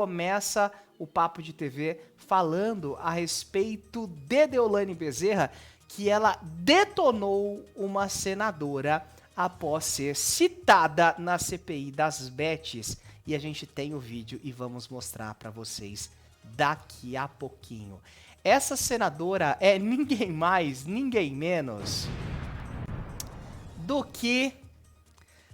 Começa o Papo de TV falando a respeito de Deolane Bezerra, que ela detonou uma senadora após ser citada na CPI das bets. E a gente tem o vídeo e vamos mostrar para vocês daqui a pouquinho. Essa senadora é ninguém mais, ninguém menos do que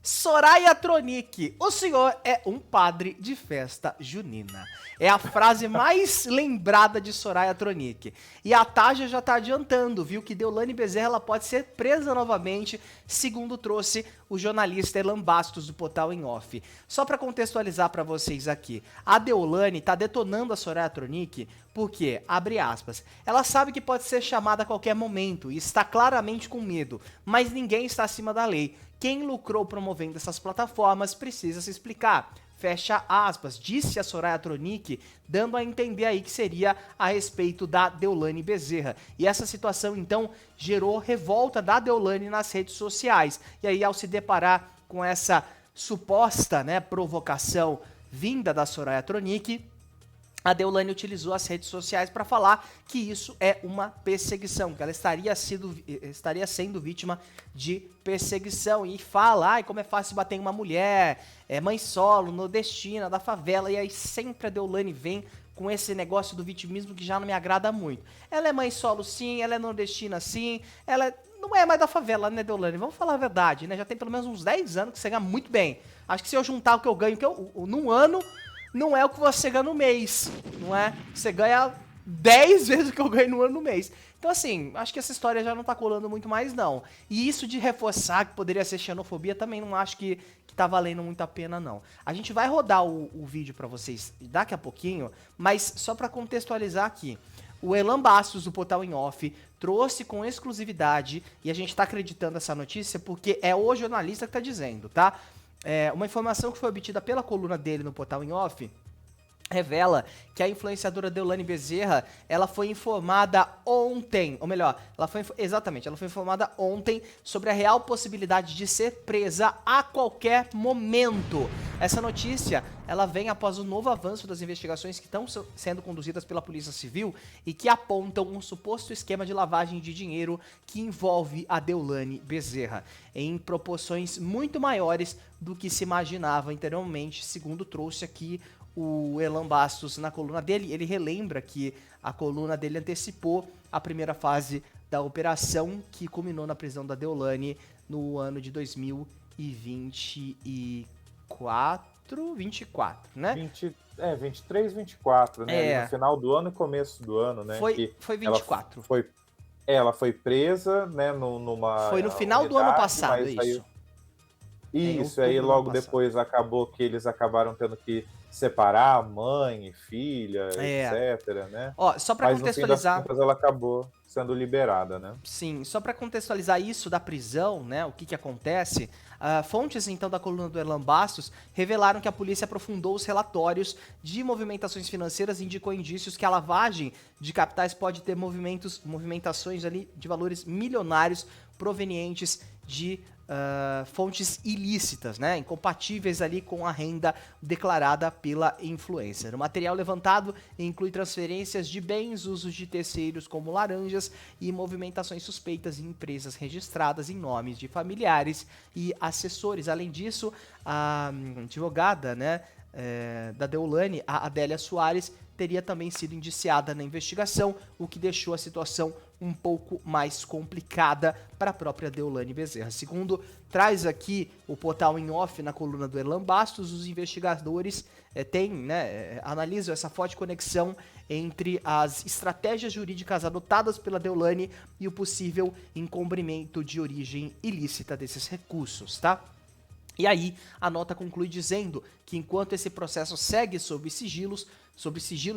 Soraya Tronic. O senhor é um padre de festa junina. É a frase mais lembrada de Soraya Tronic. E a Taja já tá adiantando, viu, que Deolane Bezerra ela pode ser presa novamente, segundo trouxe o jornalista Elan Bastos do Portal em Off. Só para contextualizar para vocês aqui, a Deolane tá detonando a Soraya Tronic porque, abre aspas, ela sabe que pode ser chamada a qualquer momento e está claramente com medo, mas ninguém está acima da lei. Quem lucrou promovendo essas plataformas precisa se explicar. Fecha aspas, disse a Soraya Tronic, dando a entender aí que seria a respeito da Deolane Bezerra. E essa situação, então, gerou revolta da Deolane nas redes sociais. E aí, ao se deparar com essa suposta, provocação vinda da Soraya Tronic, a Deolane utilizou as redes sociais para falar que isso é uma perseguição, que ela estaria sendo vítima de perseguição. E fala, ai, como é fácil bater em uma mulher, é mãe solo, nordestina, da favela. E aí sempre a Deolane vem com esse negócio do vitimismo que já não me agrada muito. Ela é mãe solo sim, ela é nordestina sim, ela não é mais da favela, né, Deolane? Vamos falar a verdade, né? Já tem pelo menos uns 10 anos que você ganha muito bem. Acho que se eu juntar o que eu ganho num ano, não é o que você ganha no mês, não é? Você ganha 10 vezes o que eu ganho no ano no mês. Então, assim, acho que essa história já não tá colando muito mais, não. E isso de reforçar que poderia ser xenofobia, também não acho que tá valendo muito a pena, não. A gente vai rodar o vídeo pra vocês daqui a pouquinho, mas só pra contextualizar aqui. O Elan Bastos, do Portal em Off, trouxe com exclusividade, e a gente tá acreditando essa notícia porque é o jornalista que tá dizendo, tá? Uma informação que foi obtida pela coluna dele no Portal em Off revela que a influenciadora Deolane Bezerra, ela foi informada ontem, ou melhor, ela foi informada ontem sobre a real possibilidade de ser presa a qualquer momento. Essa notícia, ela vem após o novo avanço das investigações que estão sendo conduzidas pela Polícia Civil e que apontam um suposto esquema de lavagem de dinheiro que envolve a Deolane Bezerra, em proporções muito maiores do que se imaginava anteriormente, segundo trouxe aqui o Elan Bastos na coluna dele. Ele relembra que a coluna dele antecipou a primeira fase da operação que culminou na prisão da Deolane no ano de 2024, né? 23, 24, né? No final do ano e começo do ano, né? Foi 24. Ela foi presa, né? Foi no final do ano passado, isso. Isso, aí logo depois acabou que eles acabaram tendo que separar mãe e filha, etc, né? Ó, só pra contextualizar, no fim das contas ela acabou sendo liberada, né? Sim, só pra contextualizar isso da prisão, né, o que acontece, fontes então da coluna do Elan Bastos revelaram que a polícia aprofundou os relatórios de movimentações financeiras e indicou indícios que a lavagem de capitais pode ter movimentações ali de valores milionários provenientes de fontes ilícitas, né, incompatíveis ali com a renda declarada pela influencer. O material levantado inclui transferências de bens, usos de terceiros como laranjas e movimentações suspeitas em empresas registradas em nomes de familiares e assessores. Além disso, a advogada, da Deolane, a Adélia Soares, teria também sido indiciada na investigação, o que deixou a situação um pouco mais complicada para a própria Deolane Bezerra. Segundo traz aqui o Portal em Off na coluna do Elan Bastos, os investigadores analisam essa forte conexão entre as estratégias jurídicas adotadas pela Deolane e o possível encobrimento de origem ilícita desses recursos, tá? E aí, a nota conclui dizendo que enquanto esse processo segue sob sigilo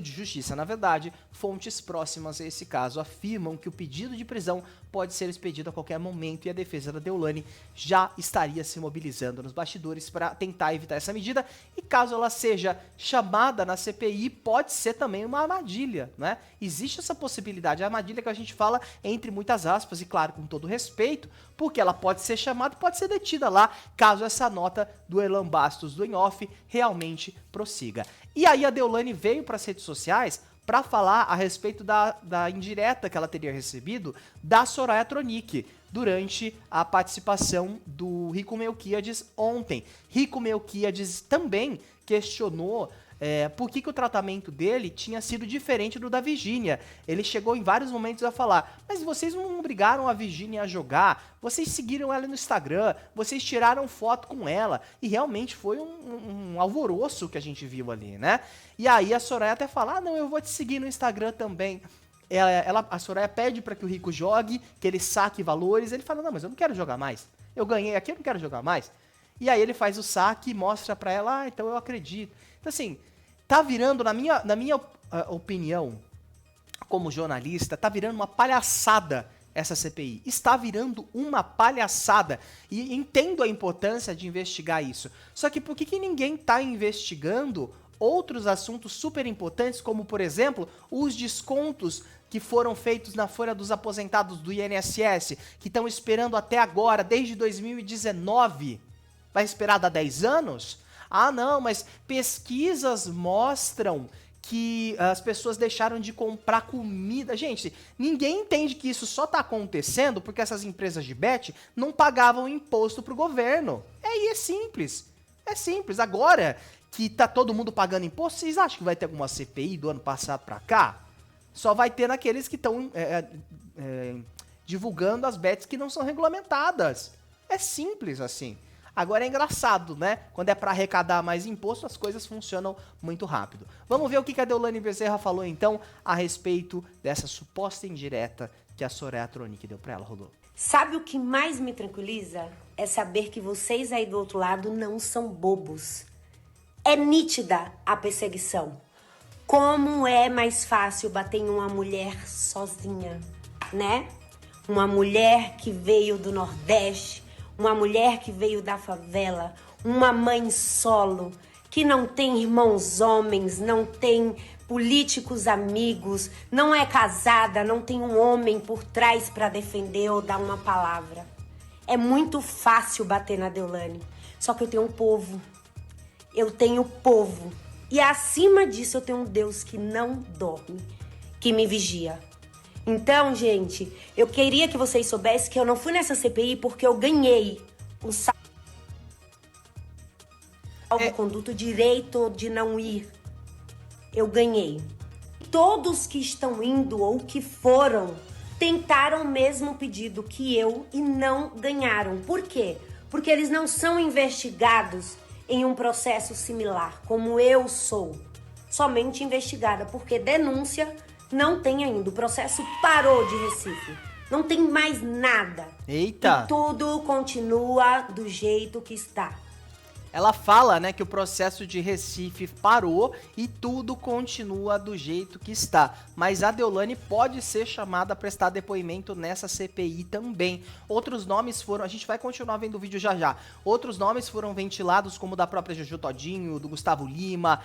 de justiça, na verdade, fontes próximas a esse caso afirmam que o pedido de prisão pode ser expedido a qualquer momento e a defesa da Deolane já estaria se mobilizando nos bastidores para tentar evitar essa medida. E caso ela seja chamada na CPI, pode ser também uma armadilha, né? Existe essa possibilidade, a armadilha que a gente fala entre muitas aspas e claro, com todo respeito, porque ela pode ser chamada e pode ser detida lá, caso essa nota do Elan Bastos do Em Off realmente prossiga. E aí a Deolane veio para as redes sociais para falar a respeito da indireta que ela teria recebido da Soraya Tronic durante a participação do Rico Melquiades ontem. Rico Melquiades também questionou por que o tratamento dele tinha sido diferente do da Virgínia. Ele chegou em vários momentos a falar, mas vocês não obrigaram a Virgínia a jogar, vocês seguiram ela no Instagram, vocês tiraram foto com ela, e realmente foi um alvoroço que a gente viu ali, né? E aí a Soraya até fala, não, eu vou te seguir no Instagram também. A Soraya pede para que o Rico jogue, que ele saque valores, ele fala, não, mas eu não quero jogar mais, eu ganhei aqui, eu não quero jogar mais. E aí ele faz o saque e mostra pra ela, então eu acredito. Então assim, tá virando, na minha opinião, como jornalista, tá virando uma palhaçada essa CPI. Está virando uma palhaçada. E entendo a importância de investigar isso. Só que por que ninguém tá investigando outros assuntos super importantes, como por exemplo, os descontos que foram feitos na folha dos aposentados do INSS, que estão esperando até agora, desde 2019? Vai esperar dar 10 anos? Ah, não, mas pesquisas mostram que as pessoas deixaram de comprar comida. Gente, ninguém entende que isso só tá acontecendo porque essas empresas de bet não pagavam imposto pro governo. É simples. É simples. Agora que tá todo mundo pagando imposto, vocês acham que vai ter alguma CPI do ano passado pra cá? Só vai ter naqueles que estão divulgando as bets que não são regulamentadas. É simples assim. Agora é engraçado, né? Quando é para arrecadar mais imposto, as coisas funcionam muito rápido. Vamos ver o que a Deolane Bezerra falou, então, a respeito dessa suposta indireta que a Soraya Tronic deu para ela, Rodolfo. Sabe o que mais me tranquiliza? É saber que vocês aí do outro lado não são bobos. É nítida a perseguição. Como é mais fácil bater em uma mulher sozinha, né? Uma mulher que veio do Nordeste, uma mulher que veio da favela, uma mãe solo, que não tem irmãos homens, não tem políticos amigos, não é casada, não tem um homem por trás para defender ou dar uma palavra. É muito fácil bater na Deolane, só que eu tenho um povo. Eu tenho povo. E acima disso eu tenho um Deus que não dorme, que me vigia. Então, gente, eu queria que vocês soubessem que eu não fui nessa CPI porque eu ganhei o salvo-conduto, direito de não ir. Eu ganhei. Todos que estão indo ou que foram tentaram o mesmo pedido que eu e não ganharam. Por quê? Porque eles não são investigados em um processo similar, como eu sou. Somente investigada, porque denúncia não tem ainda. O processo parou de Recife. Não tem mais nada. Eita! E tudo continua do jeito que está. Ela fala, né, que o processo de Recife parou e tudo continua do jeito que está. Mas a Deolane pode ser chamada a prestar depoimento nessa CPI também. Outros nomes foram... A gente vai continuar vendo o vídeo já já. Outros nomes foram ventilados, como o da própria Juju Todinho, do Gustavo Lima,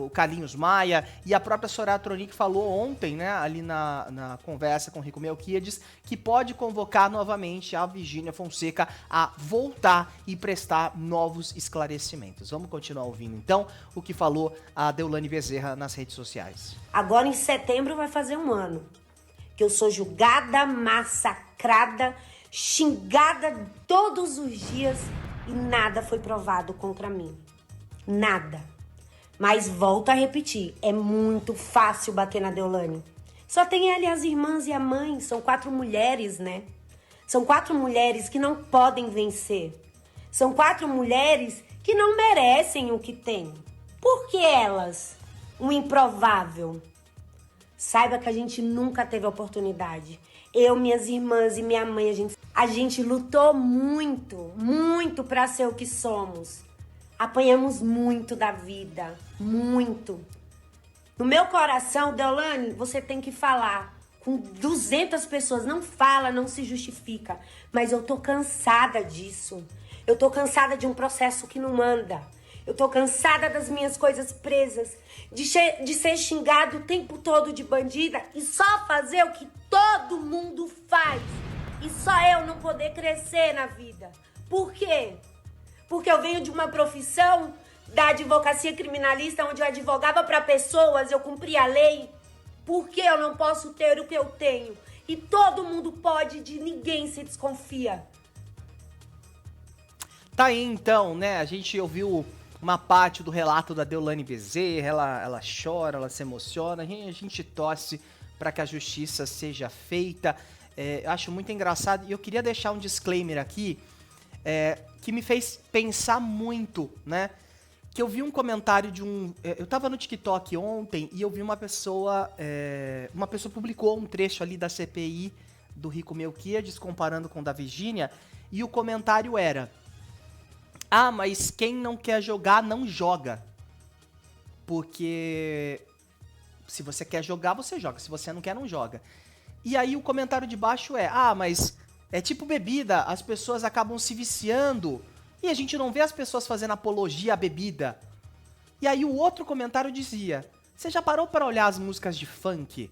o Carlinhos Maia. E a própria Soraya Tronic falou ontem, né, ali na conversa com o Rico Melquiades, que pode convocar novamente a Virgínia Fonseca a voltar e prestar novos esclarecimentos. Vamos continuar ouvindo, então, o que falou a Deolane Bezerra nas redes sociais. Agora, em setembro, vai fazer um ano que eu sou julgada, massacrada, xingada todos os dias e nada foi provado contra mim. Nada. Mas volto a repetir, é muito fácil bater na Deolane. Só tem ela e as irmãs e a mãe, são 4 mulheres, né? São 4 mulheres que não podem vencer. São 4 mulheres que não merecem o que tem. Por que elas? Um improvável. Saiba que a gente nunca teve oportunidade. Eu, minhas irmãs e minha mãe, a gente lutou muito, muito para ser o que somos. Apanhamos muito da vida, muito. No meu coração, Deolane, você tem que falar com 200 pessoas, não fala, não se justifica. Mas eu tô cansada disso. Eu tô cansada de um processo que não anda. Eu tô cansada das minhas coisas presas, de ser xingado o tempo todo de bandida e só fazer o que todo mundo faz. E só eu não poder crescer na vida. Por quê? Porque eu venho de uma profissão da advocacia criminalista, onde eu advogava para pessoas, eu cumpria a lei. Por que eu não posso ter o que eu tenho? E todo mundo pode, de ninguém se desconfia. Tá aí então, né? A gente ouviu uma parte do relato da Deolane Bezerra, ela chora, ela se emociona, a gente torce para que a justiça seja feita. Eu acho muito engraçado, e eu queria deixar um disclaimer aqui, que me fez pensar muito, né? Que eu vi um comentário de eu tava no TikTok ontem e eu vi uma pessoa publicou um trecho ali da CPI do Rico Melquiades comparando com o da Virgínia, e o comentário era: ah, mas quem não quer jogar, não joga. Porque se você quer jogar, você joga. Se você não quer, não joga. E aí o comentário de baixo ah, mas é tipo bebida, as pessoas acabam se viciando e a gente não vê as pessoas fazendo apologia à bebida. E aí o outro comentário dizia: você já parou para olhar as músicas de funk?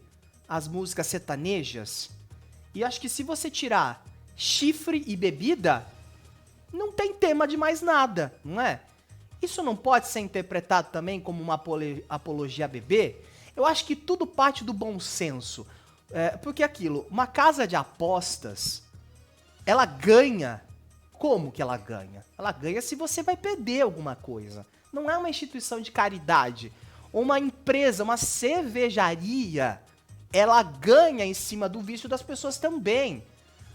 As músicas sertanejas? E acho que se você tirar chifre e bebida, não tem tema de mais nada, não é? Isso não pode ser interpretado também como uma apologia a bebê? Eu acho que tudo parte do bom senso. Porque aquilo, uma casa de apostas, ela ganha. Como que ela ganha? Ela ganha se você vai perder alguma coisa. Não é uma instituição de caridade. Uma empresa, uma cervejaria, ela ganha em cima do vício das pessoas também.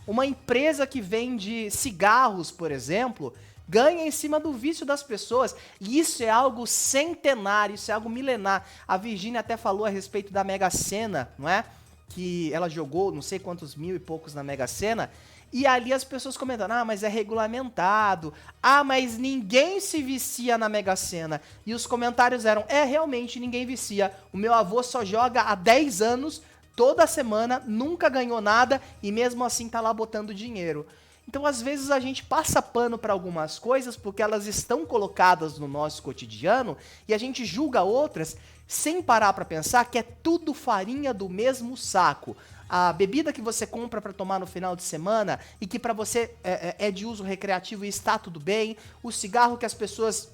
Uma empresa que vende cigarros, por exemplo, ganha em cima do vício das pessoas. E isso é algo centenário, isso é algo milenar. A Virgínia até falou a respeito da Mega Sena, não é? Que ela jogou não sei quantos mil e poucos na Mega Sena. E ali as pessoas comentando: ah, mas é regulamentado. Ah, mas ninguém se vicia na Mega Sena. E os comentários eram: realmente ninguém vicia. O meu avô só joga há 10 anos, toda semana, nunca ganhou nada e mesmo assim tá lá botando dinheiro. Então, às vezes, a gente passa pano para algumas coisas porque elas estão colocadas no nosso cotidiano e a gente julga outras sem parar para pensar que é tudo farinha do mesmo saco. A bebida que você compra para tomar no final de semana e que para você é de uso recreativo e está tudo bem. O cigarro que as pessoas...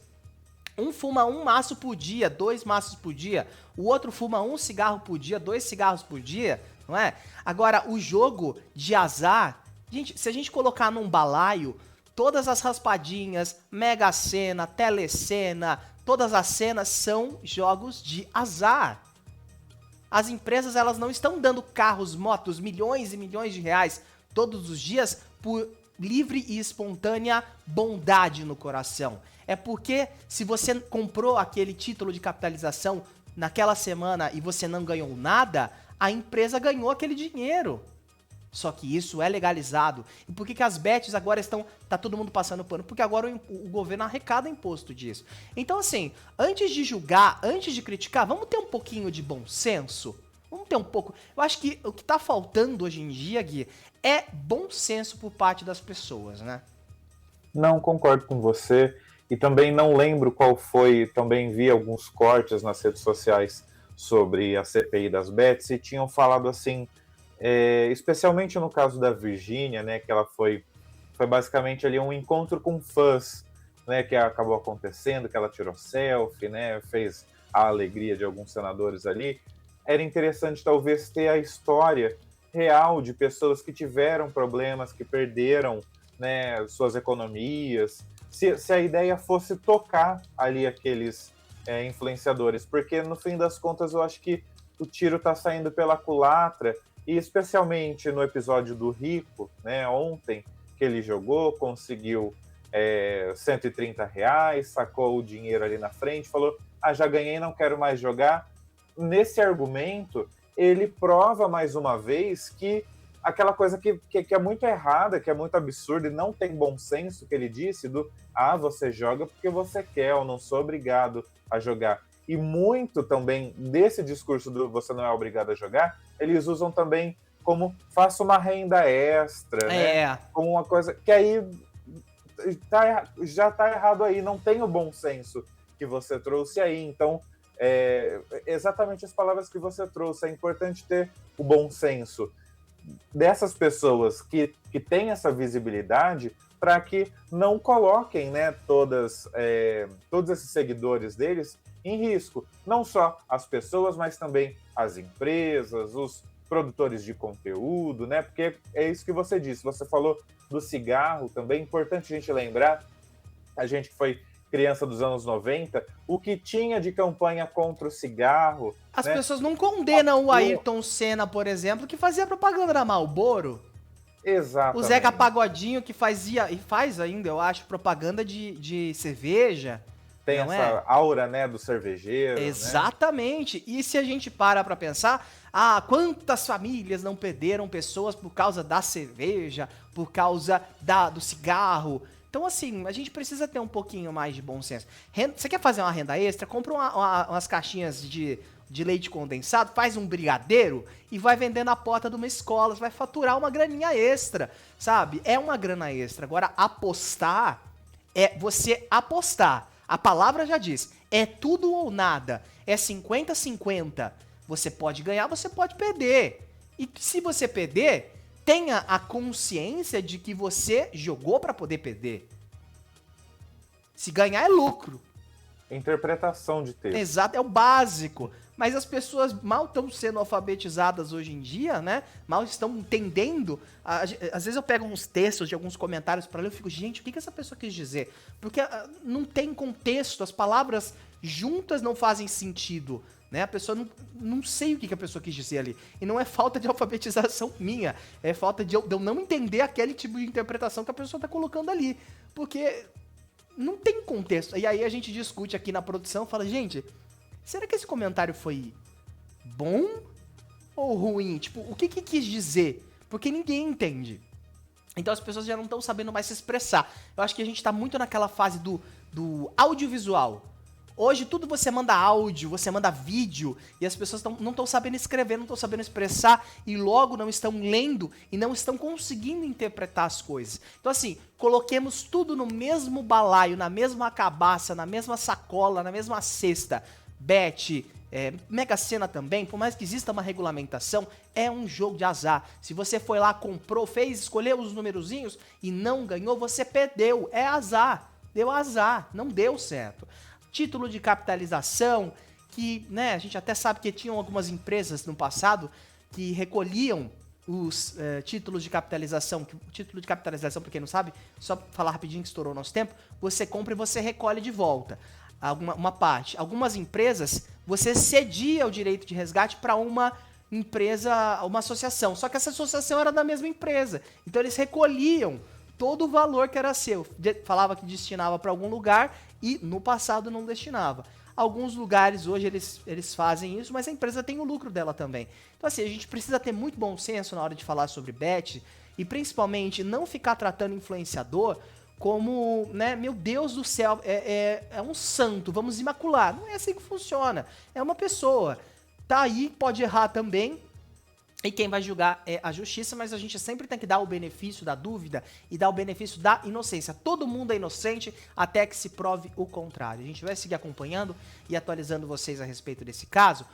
Um fuma um maço por dia, 2 maços por dia. O outro fuma 1 cigarro por dia, 2 cigarros por dia, não é? Agora, o jogo de azar... Gente, se a gente colocar num balaio todas as raspadinhas, Mega Sena, Telecena, todas as cenas são jogos de azar. As empresas, elas não estão dando carros, motos, milhões e milhões de reais todos os dias por livre e espontânea bondade no coração. É porque se você comprou aquele título de capitalização naquela semana e você não ganhou nada, a empresa ganhou aquele dinheiro. Só que isso é legalizado. E por que as bets agora tá todo mundo passando pano? Porque agora o governo arrecada imposto disso. Então, assim, antes de julgar, antes de criticar, vamos ter um pouquinho de bom senso? Vamos ter um pouco... Eu acho que o que tá faltando hoje em dia, Gui, é bom senso por parte das pessoas, né? Não, concordo com você. E também não lembro qual foi... Também vi alguns cortes nas redes sociais sobre a CPI das bets e tinham falado assim... especialmente no caso da Virgínia, né, que ela foi basicamente ali um encontro com fãs, né, que acabou acontecendo, que ela tirou selfie, né, fez a alegria de alguns senadores ali. Era interessante talvez ter a história real de pessoas que tiveram problemas, que perderam, né, suas economias, se a ideia fosse tocar ali aqueles influenciadores, porque no fim das contas eu acho que o tiro está saindo pela culatra. E especialmente no episódio do Rico, né, ontem, que ele jogou, conseguiu R$130, sacou o dinheiro ali na frente, falou: ah, já ganhei, não quero mais jogar. Nesse argumento, ele prova mais uma vez que aquela coisa que é muito errada, que é muito absurda e não tem bom senso, que ele disse, do: ah, você joga porque você quer, eu não sou obrigado a jogar. E muito também desse discurso do você não é obrigado a jogar, eles usam também como faça uma renda extra, né? Como uma coisa que aí já tá errado aí, não tem o bom senso que você trouxe aí. Então, exatamente as palavras que você trouxe. É importante ter o bom senso dessas pessoas que têm essa visibilidade para que não coloquem, né, todos esses seguidores deles em risco. Não só as pessoas, mas também as empresas, os produtores de conteúdo, né? Porque é isso que você disse. Você falou do cigarro também. É importante a gente lembrar, a gente que foi criança dos anos 90, o que tinha de campanha contra o cigarro. As né? pessoas não condenam o Ayrton Senna, por exemplo, que fazia propaganda da Marlboro. Exatamente. O Zeca Pagodinho, que fazia, e faz ainda, eu acho, propaganda de cerveja. Tem essa aura, né, do cervejeiro. Exatamente. Né? E se a gente para pra pensar, quantas famílias não perderam pessoas por causa da cerveja, por causa do cigarro. Então, assim, a gente precisa ter um pouquinho mais de bom senso. Você quer fazer uma renda extra? Compra umas caixinhas de leite condensado, faz um brigadeiro e vai vender na porta de uma escola. Você vai faturar uma graninha extra, sabe? É uma grana extra. Agora, apostar é você apostar. A palavra já diz, é tudo ou nada. É 50-50. Você pode ganhar, você pode perder. E se você perder, tenha a consciência de que você jogou para poder perder. Se ganhar é lucro. Interpretação de texto. Exato, é o básico. Mas as pessoas mal estão sendo alfabetizadas hoje em dia, né? Mal estão entendendo. Às vezes eu pego uns textos de alguns comentários para ler e fico, gente, o que essa pessoa quis dizer? Porque não tem contexto, as palavras juntas não fazem sentido, né? A pessoa não sei o que a pessoa quis dizer ali. E não é falta de alfabetização minha, é falta de eu não entender aquele tipo de interpretação que a pessoa está colocando ali. Porque não tem contexto. E aí a gente discute aqui na produção, fala, gente, será que esse comentário foi bom ou ruim? Tipo, o que quis dizer? Porque ninguém entende. Então as pessoas já não estão sabendo mais se expressar. Eu acho que a gente tá muito naquela fase do audiovisual. Hoje tudo você manda áudio, você manda vídeo, e as pessoas não estão sabendo escrever, não estão sabendo expressar, e logo não estão lendo e não estão conseguindo interpretar as coisas. Então assim, coloquemos tudo no mesmo balaio, na mesma cabaça, na mesma sacola, na mesma cesta. Bet, Mega Sena também, por mais que exista uma regulamentação, é um jogo de azar. Se você foi lá, comprou, escolheu os numerozinhos e não ganhou, você perdeu. É azar. Deu azar. Não deu certo. Título de capitalização, que, né, a gente até sabe que tinham algumas empresas no passado que recolhiam os títulos de capitalização. Título de capitalização, pra quem não sabe, só falar rapidinho que estourou o nosso tempo, você compra e você recolhe de volta uma parte. Algumas empresas, você cedia o direito de resgate para uma empresa, uma associação. Só que essa associação era da mesma empresa. Então eles recolhiam todo o valor que era seu. Falava que destinava para algum lugar e no passado não destinava. Alguns lugares hoje eles fazem isso, mas a empresa tem o lucro dela também. Então assim, a gente precisa ter muito bom senso na hora de falar sobre bet e principalmente não ficar tratando influenciador como, né, meu Deus do céu, é um santo, vamos imacular. Não é assim que funciona. É uma pessoa. Tá aí, pode errar também. E quem vai julgar é a justiça, mas a gente sempre tem que dar o benefício da dúvida e dar o benefício da inocência. Todo mundo é inocente até que se prove o contrário. A gente vai seguir acompanhando e atualizando vocês a respeito desse caso.